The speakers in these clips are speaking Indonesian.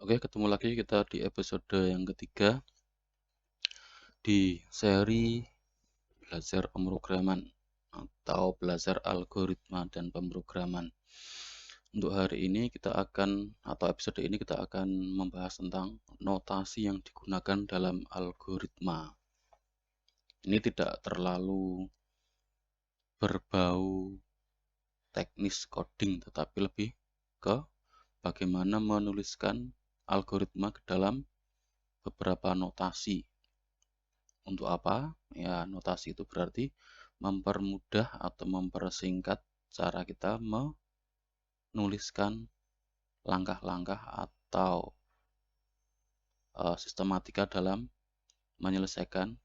Oke, ketemu lagi kita di episode yang ketiga di seri belajar pemrograman atau belajar algoritma dan pemrograman. Untuk hari ini atau episode ini kita akan membahas tentang notasi yang digunakan dalam algoritma. Ini tidak terlalu berbau teknis coding, tetapi lebih ke bagaimana menuliskan algoritma ke dalam beberapa notasi. Untuk apa? Ya, notasi itu berarti mempermudah atau mempersingkat cara kita menuliskan langkah-langkah atau sistematika dalam menyelesaikan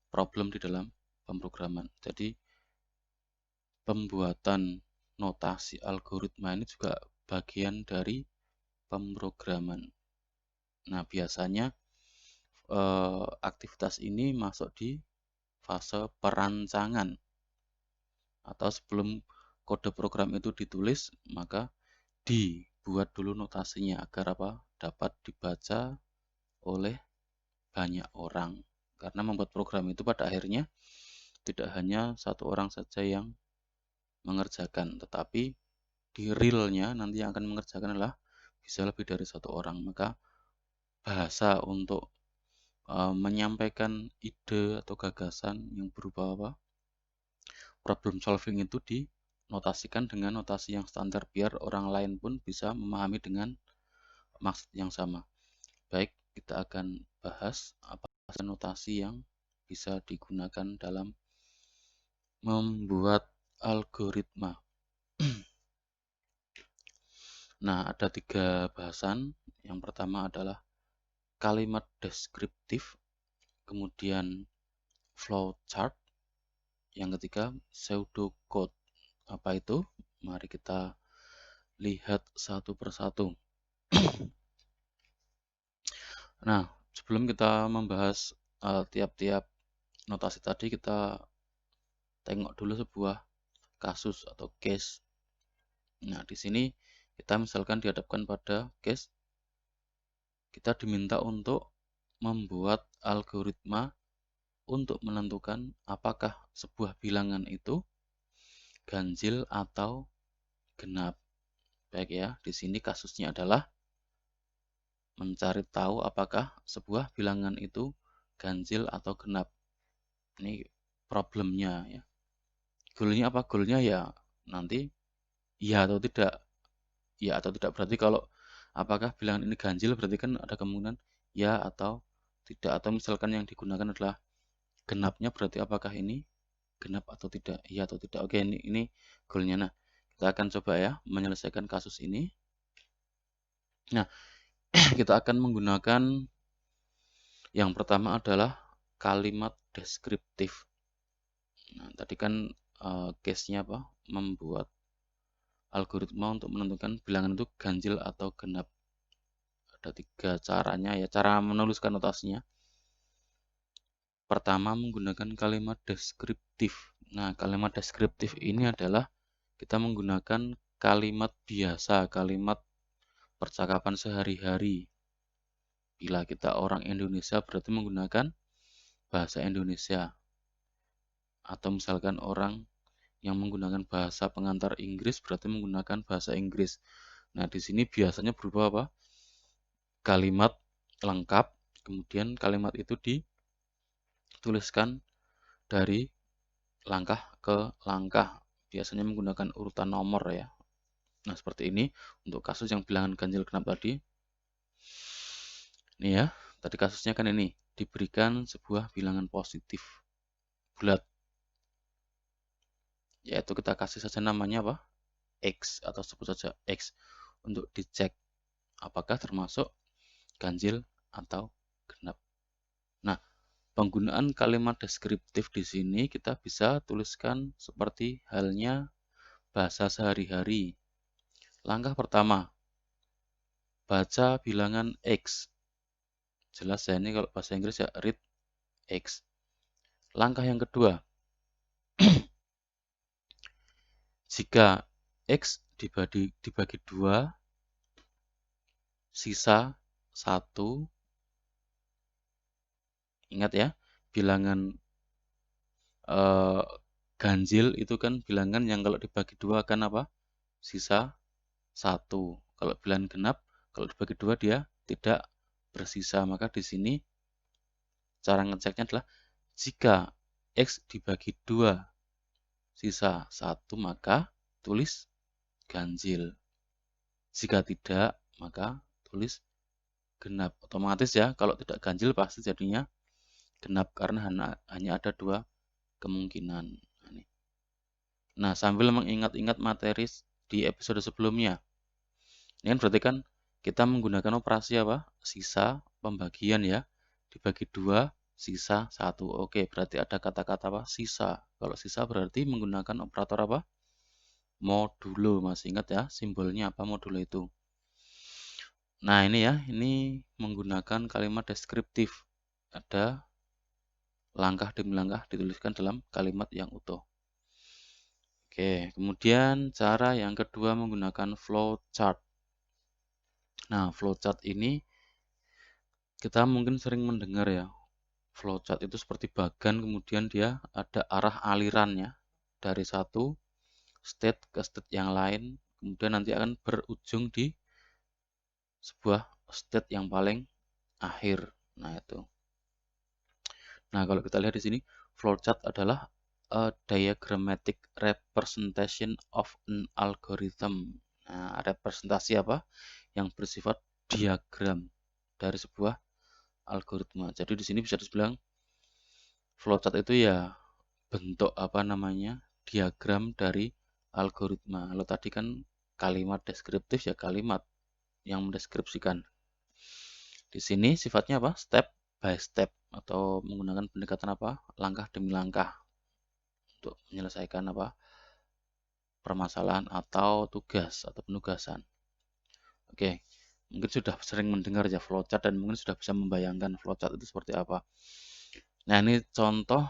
problem di dalam pemrograman. Jadi, pembuatan notasi algoritma ini juga bagian dari pemrograman. Nah, biasanya aktivitas ini masuk di fase perancangan atau sebelum kode program itu ditulis, maka dibuat dulu notasinya agar dapat dibaca oleh banyak orang. Karena membuat program itu pada akhirnya tidak hanya satu orang saja yang mengerjakan, tetapi di realnya nanti yang akan mengerjakan adalah bisa lebih dari satu orang. Maka bahasa untuk menyampaikan ide atau gagasan yang berupa problem solving itu dinotasikan dengan notasi yang standar biar orang lain pun bisa memahami dengan maksud yang sama. Baik, kita akan bahas apa saja notasi yang bisa digunakan dalam membuat algoritma. Nah, ada 3 bahasan. Yang pertama adalah kalimat deskriptif, kemudian flowchart, yang ketiga pseudocode. Apa itu? Mari kita lihat satu persatu. Nah, sebelum kita membahas tiap-tiap notasi tadi, kita tengok dulu sebuah kasus atau case. Nah, di sini kita misalkan dihadapkan pada case, kita diminta untuk membuat algoritma untuk menentukan apakah sebuah bilangan itu ganjil atau genap. Baik ya, di sini kasusnya adalah mencari tahu apakah sebuah bilangan itu ganjil atau genap. Ini problemnya ya. Goalnya apa? Goalnya ya nanti iya atau tidak. Ya atau tidak berarti kalau apakah bilangan ini ganjil berarti kan ada kemungkinan ya atau tidak. Atau misalkan yang digunakan adalah genapnya berarti apakah ini genap atau tidak. Iya atau tidak. Oke, ini goalnya. Nah, kita akan coba ya menyelesaikan kasus ini. Nah, kita akan menggunakan yang pertama adalah kalimat deskriptif. Nah, tadi kan case-nya membuat algoritma untuk menentukan bilangan itu ganjil atau genap. Ada 3 caranya ya, cara menuliskan notasinya. Pertama, menggunakan kalimat deskriptif. Nah, kalimat deskriptif ini adalah kita menggunakan kalimat biasa, kalimat percakapan sehari-hari. Bila kita orang Indonesia berarti menggunakan bahasa Indonesia. Atau misalkan orang yang menggunakan bahasa pengantar Inggris berarti menggunakan bahasa Inggris. Nah, di sini biasanya berupa kalimat lengkap, kemudian kalimat itu dituliskan dari langkah ke langkah. Biasanya menggunakan urutan nomor ya. Nah, seperti ini untuk kasus yang bilangan ganjil genap tadi. Ini ya, tadi kasusnya kan ini. Diberikan sebuah bilangan positif bulat. Yaitu kita kasih saja namanya X atau sebut saja X untuk dicek apakah termasuk ganjil atau genap. Nah, penggunaan kalimat deskriptif di sini kita bisa tuliskan seperti halnya bahasa sehari-hari. Langkah pertama, baca bilangan X. Jelas ya, ini kalau bahasa Inggris ya read X. Langkah yang kedua, jika X dibagi 2, sisa 1. Ingat ya, bilangan ganjil itu kan bilangan yang kalau dibagi 2 akan apa? Sisa 1. Kalau bilangan genap, kalau dibagi 2 dia tidak bersisa. Maka di sini cara ngeceknya adalah jika X dibagi 2 sisa 1, maka tulis ganjil. Jika tidak, maka tulis genap. Otomatis ya, kalau tidak ganjil pasti jadinya genap karena hanya ada 2 kemungkinan. Nah, sambil mengingat-ingat materi di episode sebelumnya. Ini kan berarti kan kita menggunakan operasi apa? Sisa pembagian ya. Dibagi 2, sisa 1. Oke, berarti ada kata-kata apa? Sisa. Kalau sisa berarti menggunakan operator apa? Modulo. Masih ingat ya simbolnya apa modulo itu? Nah, ini ya, ini menggunakan kalimat deskriptif. Ada langkah demi langkah dituliskan dalam kalimat yang utuh. Oke, kemudian cara yang kedua menggunakan flowchart. Nah, flowchart ini kita mungkin sering mendengar ya. Flowchart itu seperti bagan, kemudian dia ada arah alirannya dari satu state ke state yang lain, kemudian nanti akan berujung di sebuah state yang paling akhir. Nah, itu. Nah, kalau kita lihat di sini, flowchart adalah a diagrammatic representation of an algorithm. Nah, representasi apa? Yang bersifat diagram dari sebuah algoritma. Jadi di sini bisa dibilang flowchart itu ya bentuk apa namanya? Diagram dari algoritma. Kalau tadi kan kalimat deskriptif ya kalimat yang mendeskripsikan. Di sini sifatnya apa? Step by step atau menggunakan pendekatan apa? Langkah demi langkah untuk menyelesaikan apa? Permasalahan atau tugas atau penugasan. Oke, mungkin sudah sering mendengar ya flowchart dan mungkin sudah bisa membayangkan flowchart itu seperti apa. Nah, ini contoh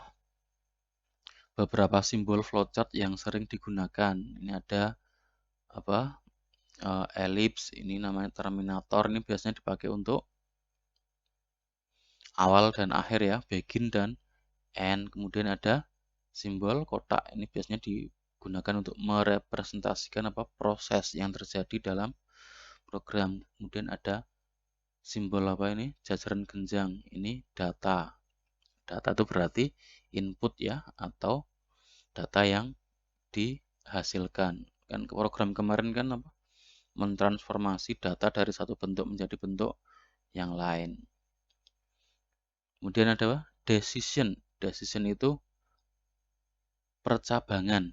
beberapa simbol flowchart yang sering digunakan. Ini ada apa? Elips, ini namanya terminator, ini biasanya dipakai untuk awal dan akhir ya, begin dan end. Kemudian ada simbol kotak, ini biasanya digunakan untuk merepresentasikan apa proses yang terjadi dalam program. Kemudian ada simbol apa ini? Jajaran genjang. Ini data. Data itu berarti input ya atau data yang dihasilkan. Kan program kemarin kan apa? Mentransformasi data dari satu bentuk menjadi bentuk yang lain. Kemudian ada apa? Decision. Decision itu percabangan.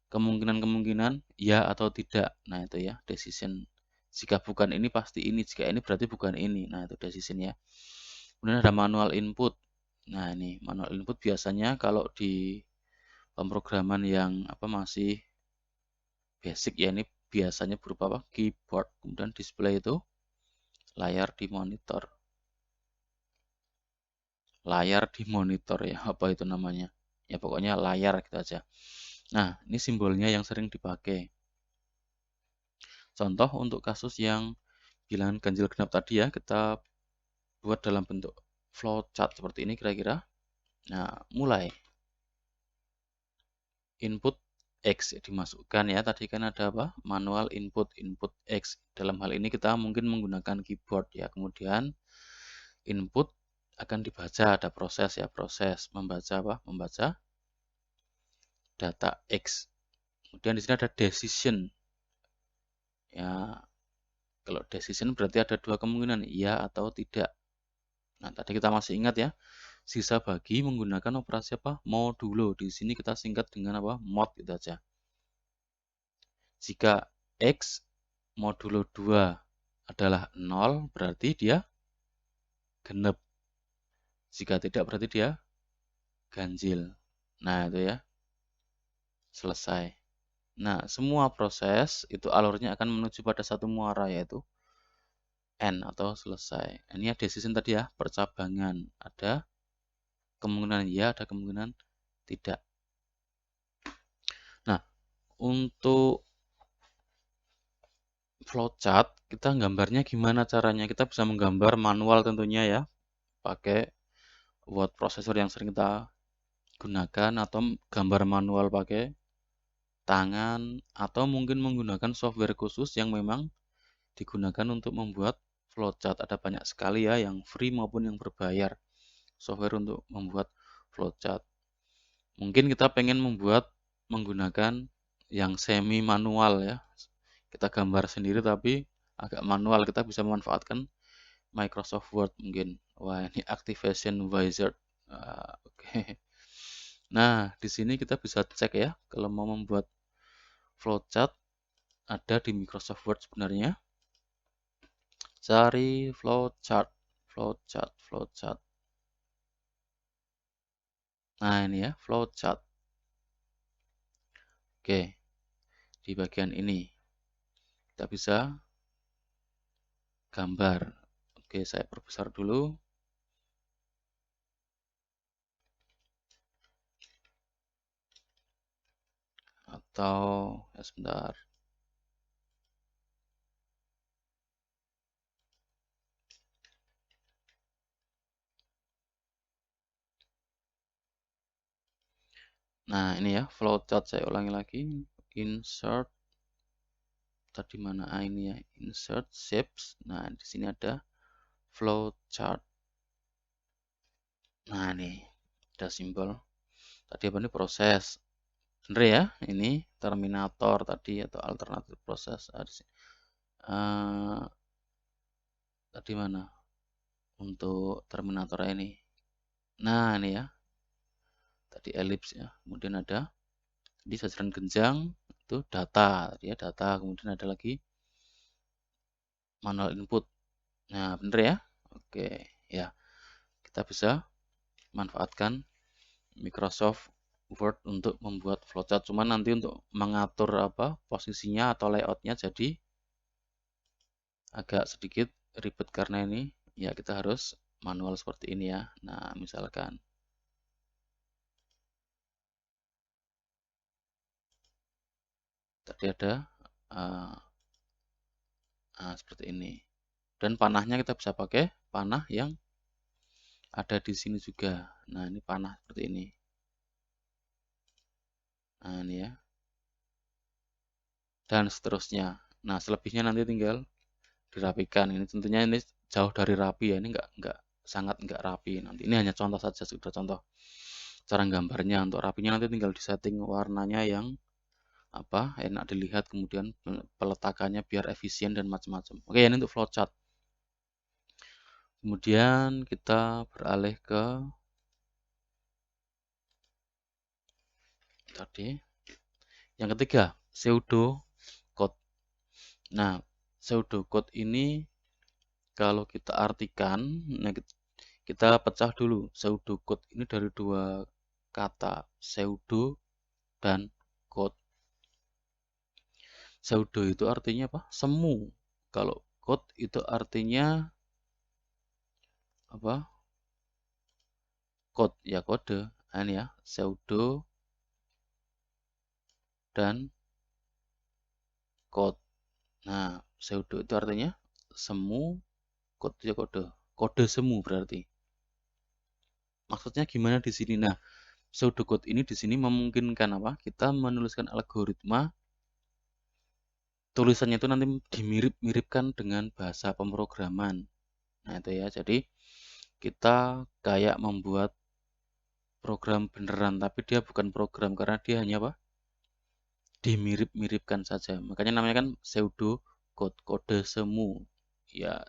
Kemungkinan-kemungkinan ya atau tidak. Nah, itu ya, decision. Jika bukan ini pasti ini, jika ini berarti bukan ini. Nah, itu decision ya. Kemudian ada manual input. Nah, ini manual input biasanya kalau di pemrograman yang apa masih basic ya, ini biasanya berupa apa? Keyboard, kemudian display itu layar di monitor. Layar di monitor ya, apa itu namanya? Ya pokoknya layar gitu aja. Nah, ini simbolnya yang sering dipakai. Contoh untuk kasus yang bilangan ganjil genap tadi ya, kita buat dalam bentuk flowchart seperti ini kira-kira. Nah, mulai. Input X dimasukkan ya, tadi kan ada apa? Manual input, input X. Dalam hal ini kita mungkin menggunakan keyboard ya. Kemudian input akan dibaca, ada proses ya, proses membaca apa? Membaca data X. Kemudian di sini ada decision. Ya, kalau decision berarti ada dua kemungkinan, iya atau tidak. Nah, tadi kita masih ingat ya, sisa bagi menggunakan operasi apa? Modulo. Di sini kita singkat dengan apa? Mod gitu aja. Jika X modulo 2 adalah 0, berarti dia genep. Jika tidak, berarti dia ganjil. Nah, itu ya. Selesai. Nah, semua proses itu alurnya akan menuju pada satu muara, yaitu N atau selesai. Ini ya decision tadi ya, percabangan. Ada kemungkinan ya, ada kemungkinan tidak. Nah, untuk flowchart Kita gambarnya gimana caranya? Kita bisa menggambar manual tentunya ya, pakai word processor yang sering kita gunakan, atau gambar manual pakai tangan, atau mungkin menggunakan software khusus yang memang digunakan untuk membuat flowchart. Ada banyak sekali ya, yang free maupun yang berbayar, software untuk membuat flowchart. Mungkin kita pengen membuat menggunakan yang semi manual ya. Kita gambar sendiri tapi agak manual. Kita bisa memanfaatkan Microsoft Word mungkin. Wah, ini Activation Wizard. Oke. Nah, di sini kita bisa cek ya, kalau mau membuat flowchart ada di Microsoft Word sebenarnya. Cari flowchart, flowchart, flowchart. Nah, ini ya, flowchart. Oke, di bagian ini kita bisa gambar. Oke, saya perbesar dulu. Atau ya sebentar. Nah, ini ya, flowchart. Saya ulangi lagi. Insert. Tadi mana? Ini ya, insert shapes. Nah, di sini ada flowchart. Nah, ini ada simbol. Tadi apa nih? Proses. Bener ya, ini terminator tadi atau alternatif proses. Tadi mana? Untuk terminator ini. Nah, ini ya. Tadi elips ya. Kemudian ada di sasaran genjang itu data, tadi ya data. Kemudian ada lagi manual input. Nah, bener ya. Oke, ya. Kita bisa manfaatkan Microsoft Word untuk membuat flowchart. Cuman nanti untuk mengatur apa posisinya atau layoutnya jadi agak sedikit ribet karena ini ya kita harus manual seperti ini ya. Nah, misalkan tadi ada seperti ini. Dan panahnya kita bisa pakai panah yang ada di sini juga. Nah, ini panah seperti ini. Nah, ini ya. Dan seterusnya. Nah, selebihnya nanti tinggal dirapikan. Ini tentunya ini jauh dari rapi ya. Ini sangat enggak rapi. Nanti ini hanya contoh saja, sudah contoh cara gambarnya. Untuk rapinya nanti tinggal disetting warnanya yang apa enak dilihat, kemudian peletakannya biar efisien dan macam-macam. Oke, ini untuk flowchart. Kemudian kita beralih ke tadi yang ketiga, pseudocode. Nah, pseudocode ini kalau kita artikan, nah kita pecah dulu. Pseudocode ini dari dua kata, pseudo dan code. Pseudo itu artinya apa? Semu. Kalau code itu artinya apa? Code ya, kode. Nah, ini ya, pseudo dan code. Nah, pseudo itu artinya semu, code ya kode. Kode semu berarti. Maksudnya gimana di sini? Nah, pseudocode ini di sini memungkinkan apa? Kita menuliskan algoritma, tulisannya itu nanti dimirip-miripkan dengan bahasa pemrograman. Nah, itu ya. Jadi kita kayak membuat program beneran, tapi dia bukan program karena dia hanya apa? Dimirip-miripkan saja. Makanya namanya kan pseudo code, kode semu. Ya,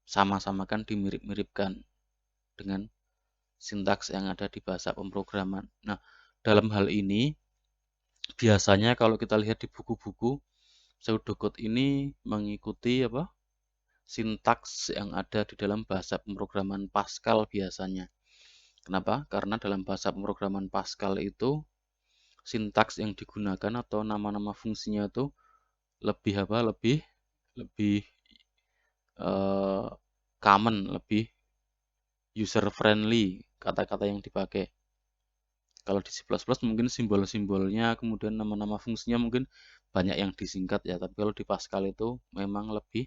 sama-samakan, dimirip-miripkan dengan sintaks yang ada di bahasa pemrograman. Nah, dalam hal ini biasanya kalau kita lihat di buku-buku, pseudocode ini mengikuti apa? Sintaks yang ada di dalam bahasa pemrograman Pascal biasanya. Kenapa? Karena dalam bahasa pemrograman Pascal itu sintaks yang digunakan atau nama-nama fungsinya itu lebih apa? Lebih common, lebih user friendly kata-kata yang dipakai. Kalau di C++ mungkin simbol-simbolnya, kemudian nama-nama fungsinya mungkin banyak yang disingkat ya. Tapi kalau di Pascal itu memang lebih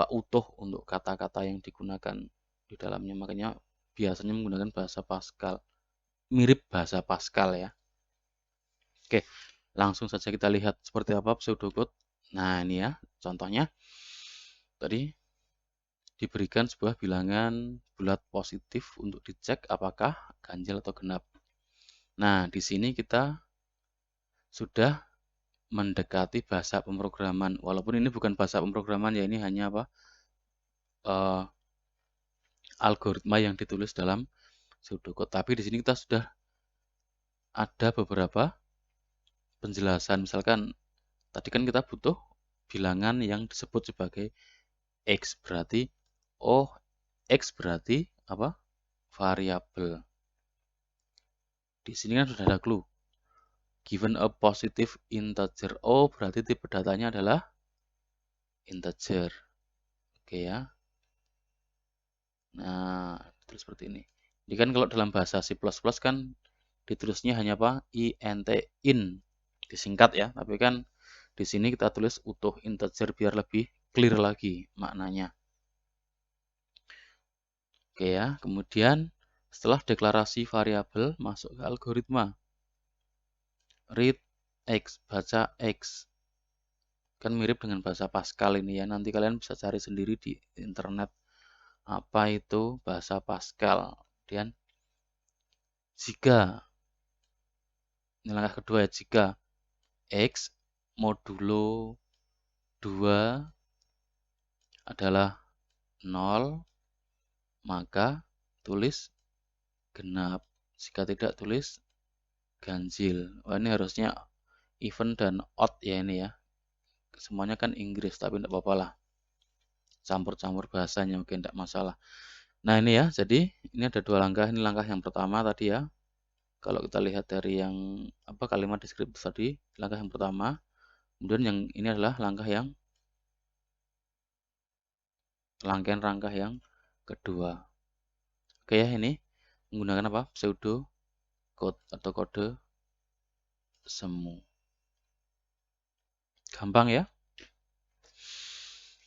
utuh untuk kata-kata yang digunakan di dalamnya. Makanya biasanya menggunakan bahasa Pascal. Mirip bahasa Pascal ya. Oke, langsung saja kita lihat seperti apa pseudocode. Nah, ini ya contohnya. Tadi diberikan sebuah bilangan bulat positif untuk dicek apakah ganjil atau genap. Nah, di sini kita sudah mendekati bahasa pemrograman. Walaupun ini bukan bahasa pemrograman ya, ini hanya apa? Algoritma yang ditulis dalam pseudocode. Tapi di sini kita sudah ada beberapa penjelasan. Misalkan tadi kan kita butuh bilangan yang disebut sebagai X, berarti X berarti apa? Variabel. Di sini kan sudah ada clue. Given a positive integer. Berarti tipe datanya adalah integer. Oke ya. Nah, ditulis seperti ini. Ini kan kalau dalam bahasa C++ kan ditulisnya hanya apa? int, in. Disingkat ya. Tapi kan di sini kita tulis utuh integer biar lebih clear lagi maknanya. Oke ya. Kemudian setelah deklarasi variabel masuk ke algoritma. Read X, baca X. Kan mirip dengan bahasa Pascal ini ya. Nanti kalian bisa cari sendiri di internet apa itu bahasa Pascal. Kemudian jika, ini langkah kedua ya, jika X modulo 2 adalah 0, maka tulis genap. Jika tidak, tulis ganjil. Ini harusnya even dan odd ya ini ya. Semuanya kan Inggris, tapi tidak apa-apa lah. Campur-campur bahasanya mungkin tidak masalah. Nah ini ya, jadi ini ada dua langkah. Ini langkah yang pertama tadi ya. Kalau kita lihat dari yang kalimat deskriptif tadi, langkah yang pertama. Kemudian yang ini adalah langkah yang rangkaian yang kedua. Oke ya, ini menggunakan apa? Pseudo code atau kode semu. Gampang ya.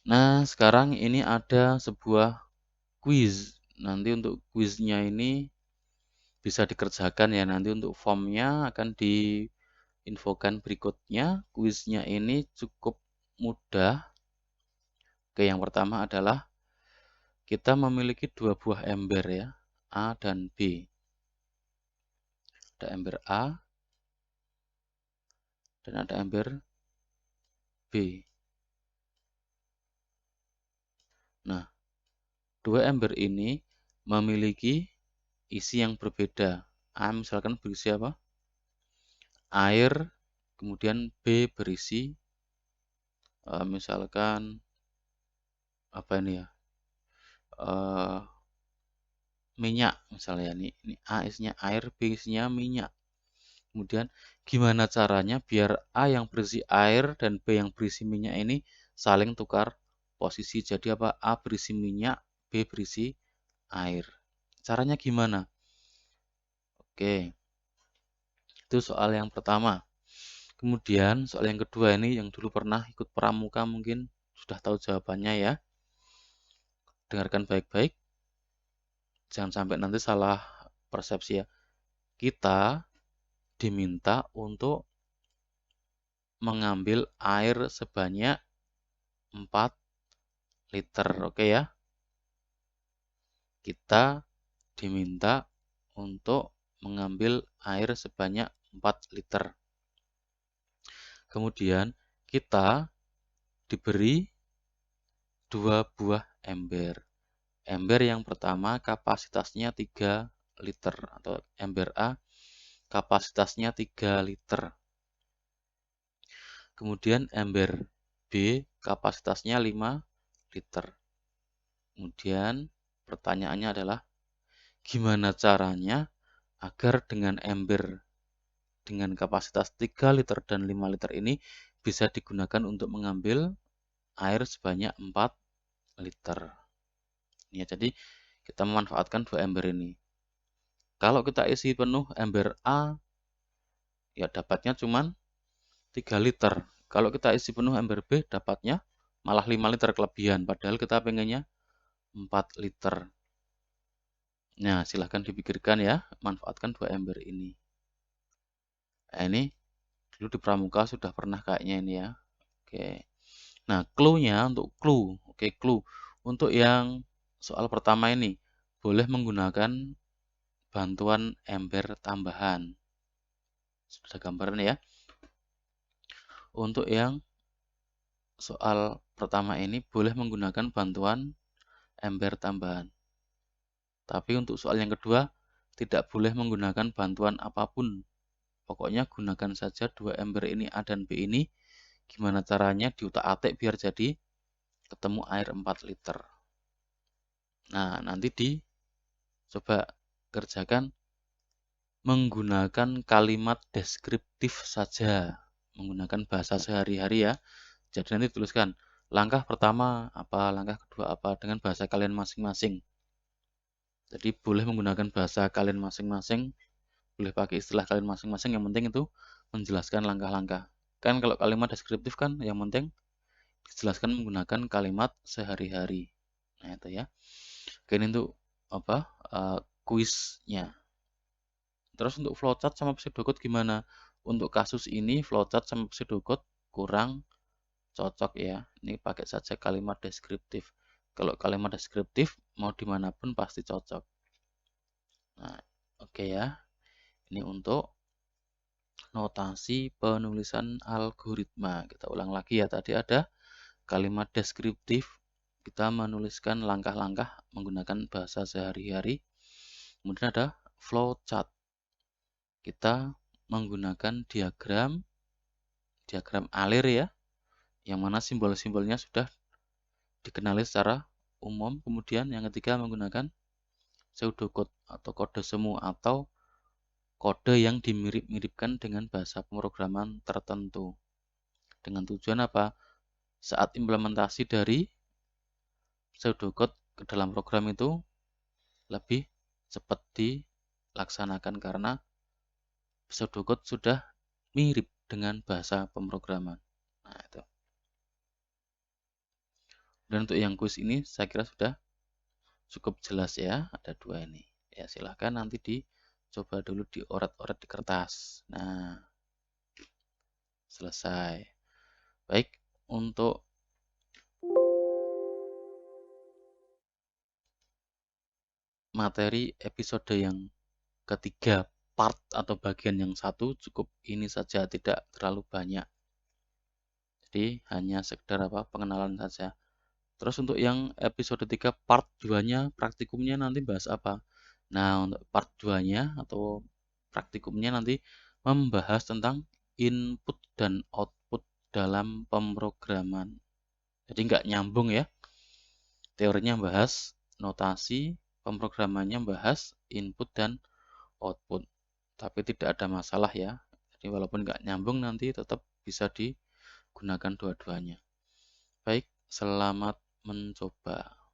Nah, sekarang ini ada sebuah quiz. Nanti untuk quiznya ini bisa dikerjakan ya. Nanti untuk formnya akan diinfokan berikutnya. Quiznya ini cukup mudah. Oke, yang pertama adalah kita memiliki dua buah ember ya, A dan B. Ada ember A dan ada ember B. Nah, dua ember ini memiliki isi yang berbeda. A misalkan berisi apa? Air, kemudian B berisi misalkan apa ini ya? Minyak misalnya. Ini A isinya air, B isinya minyak. Kemudian gimana caranya biar A yang berisi air dan B yang berisi minyak ini saling tukar posisi. Jadi apa? A berisi minyak, B berisi air. Caranya gimana? Oke. Itu soal yang pertama. Kemudian soal yang kedua ini yang dulu pernah ikut pramuka mungkin sudah tahu jawabannya ya. Dengarkan baik-baik. Jangan sampai nanti salah persepsi ya. Kita diminta untuk mengambil air sebanyak 4 liter. Oke ya. Kita diminta untuk mengambil air sebanyak 4 liter. Kemudian kita diberi dua buah ember. Ember yang pertama kapasitasnya 3 liter atau ember A kapasitasnya 3 liter. Kemudian ember B kapasitasnya 5 liter. Kemudian pertanyaannya adalah gimana caranya agar dengan ember dengan kapasitas 3 liter dan 5 liter ini bisa digunakan untuk mengambil air sebanyak 4 liter. Ya, jadi kita memanfaatkan dua ember ini. Kalau kita isi penuh ember A, ya dapatnya cuma 3 liter. Kalau kita isi penuh ember B, dapatnya malah 5 liter kelebihan. Padahal kita pengennya 4 liter. Nah, silahkan dipikirkan ya, manfaatkan 2 ember ini. Nah, ini dulu di pramuka sudah pernah kayaknya ini ya. Oke. Nah, clue-nya untuk clue. Oke, clue. Untuk yang soal pertama ini, boleh menggunakan bantuan ember tambahan. Sudah gambaran ya. Untuk yang soal pertama ini, boleh menggunakan bantuan ember tambahan. Tapi untuk soal yang kedua, tidak boleh menggunakan bantuan apapun. Pokoknya gunakan saja 2 ember ini A dan B ini. Gimana caranya diutak-atik biar jadi ketemu air 4 liter. Nah, nanti coba kerjakan menggunakan kalimat deskriptif saja. Menggunakan bahasa sehari-hari ya. Jadi nanti tuliskan langkah pertama apa, langkah kedua apa dengan bahasa kalian masing-masing. Jadi boleh menggunakan bahasa kalian masing-masing, boleh pakai istilah kalian masing-masing, yang penting itu menjelaskan langkah-langkah. Kan kalau kalimat deskriptif kan yang penting dijelaskan menggunakan kalimat sehari-hari. Nah, itu ya. Oke, ini untuk apa? Kuisnya. Terus untuk flowchart sama pseudocode gimana? Untuk kasus ini flowchart sama pseudocode kurang cocok ya. Ini pakai saja kalimat deskriptif. Kalau kalimat deskriptif mau dimanapun pasti cocok. Nah, oke ya. Ini untuk notasi penulisan algoritma. Kita ulang lagi ya. Tadi ada kalimat deskriptif. Kita menuliskan langkah-langkah menggunakan bahasa sehari-hari. Kemudian ada flowchart. Kita menggunakan diagram alir ya, yang mana simbol-simbolnya sudah dikenali secara umum. Kemudian yang ketiga menggunakan pseudocode atau kode semu atau kode yang dimirip-miripkan dengan bahasa pemrograman tertentu. Dengan tujuan apa? Saat implementasi dari pseudocode ke dalam program itu lebih cepat dilaksanakan karena pseudocode sudah mirip dengan bahasa pemrograman. Nah, itu. Dan untuk yang kuis ini saya kira sudah cukup jelas ya, ada 2 ini. Ya, silahkan nanti dicoba dulu dioret-oret di kertas. Nah, selesai. Baik, untuk materi episode yang ketiga, part atau bagian yang satu cukup ini saja, tidak terlalu banyak. Jadi hanya sekedar pengenalan saja. Terus untuk yang episode 3 part 2-nya praktikumnya nanti bahas apa? Nah, untuk part 2-nya atau praktikumnya nanti membahas tentang input dan output dalam pemrograman. Jadi nggak nyambung ya. Teorinya bahas notasi, pemrogramannya bahas input dan output. Tapi tidak ada masalah ya. Jadi walaupun nggak nyambung nanti tetap bisa digunakan dua-duanya. Baik, selamat mencoba.